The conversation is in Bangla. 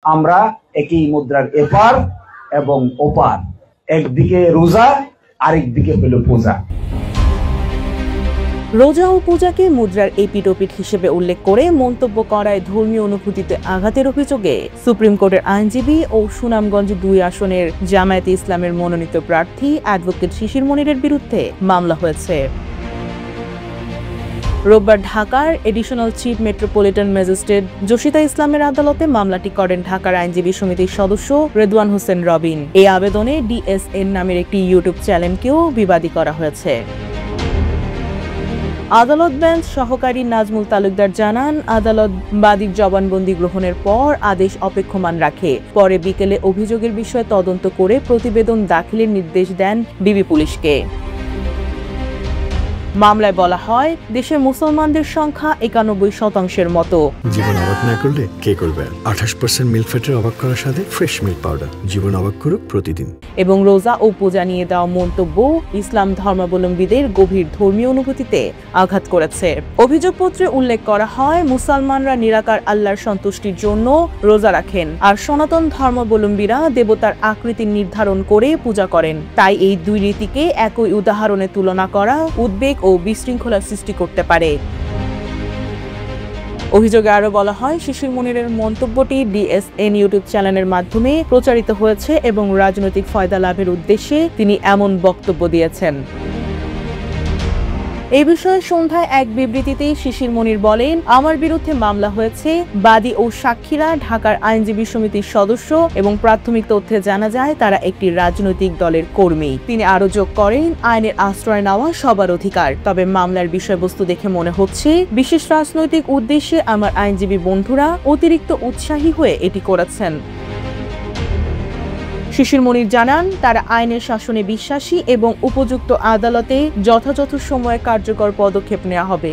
আমরা একই মুদ্রার এপার এবং ওপার, একদিকে রোজা আরেকদিকে হলো পূজা। রোজা ও পূজাকে মুদ্রার এপিটোপিট হিসেবে উল্লেখ করে মন্তব্য করায় ধর্মীয় অনুভূতিতে আঘাতের অভিযোগে সুপ্রিম কোর্টের আইনজীবী ও সুনামগঞ্জ 2 আসনের জামায়াতে ইসলামের মনোনীত প্রার্থী অ্যাডভোকেট শিশির মনিরের বিরুদ্ধে মামলা হয়েছে। রোববার ঢাকার এডিশনাল চিফ মেট্রোপলিটন ম্যাজিস্ট্রেট জসিতা ইসলামের আদালতে মামলাটি করেন ঢাকার আইনজীবী সমিতির সদস্য রেদওয়ান হোসেন রবিন। এই আবেদনে ডিএসএন নামের একটি ইউটিউব চ্যানেলকেও বিবাদী করা হয়েছে। আদালত বেঞ্চ সহকারী নাজমুল তালুকদার জানান, আদালত বাদীর জবানবন্দি গ্রহণের পর আদেশ অপেক্ষমান রাখে। পরে বিকেলে অভিযোগের বিষয়ে তদন্ত করে প্রতিবেদন দাখিলের নির্দেশ দেন ডিবি পুলিশকে। মামলায় বলা হয়, দেশের মুসলমানদের সংখ্যা 91% মতো। জীবন অবাক না করলে কে করবে? 28% মিল্ক ফ্যাটের অবাক করার সাথে ফ্রেশ মিল্ক পাউডার। জীবন অবাক করুক প্রতিদিন। এবং রোজা ও পূজা নিয়ে দেওয়া মন্তব্য ইসলাম ধর্মাবলম্বীদের গভীর ধর্মীয় অনুভূতিতে আঘাত করেছে। অভিযোগপত্রে উল্লেখ করা হয়, মুসলমানরা নিরাকার আল্লাহর সন্তুষ্টির জন্য রোজা রাখেন, আর সনাতন ধর্মাবলম্বীরা দেবতার আকৃতি নির্ধারণ করে পূজা করেন। তাই এই দুই রীতিকে একই উদাহরণে তুলনা করা উদ্বেগ ও বিশৃঙ্খলা সৃষ্টি করতে পারে। অভিযোগে আরো বলা হয়, শিশির মনিরের মন্তব্যটি ডিএসএন ইউটিউব চ্যানেলের মাধ্যমে প্রচারিত হয়েছে এবং রাজনৈতিক ফায়দা লাভের উদ্দেশ্যে তিনি এমন বক্তব্য দিয়েছেন। এই বিষয়ে সন্ধ্যায় এক বিবৃতিতে শিশির মনির বলেন, আমার বিরুদ্ধে মামলা হয়েছে। বাদী ও সাক্ষীরা ঢাকার আইনজীবী সমিতির সদস্য এবং প্রাথমিক তথ্যে জানা যায় তারা একটি রাজনৈতিক দলের কর্মী। তিনি আরো যোগ করেন, আইনের আশ্রয় নেওয়া সবার অধিকার, তবে মামলার বিষয়বস্তু দেখে মনে হচ্ছে বিশেষ রাজনৈতিক উদ্দেশ্যে আমার আইনজীবী বন্ধুরা অতিরিক্ত উৎসাহী হয়ে এটি করেছেন। শিশির মনির জানান, তারা আইনের শাসনে বিশ্বাসী এবং উপযুক্ত আদালতে যথাযথ সময়ে কার্যকর পদক্ষেপ নেওয়া হবে।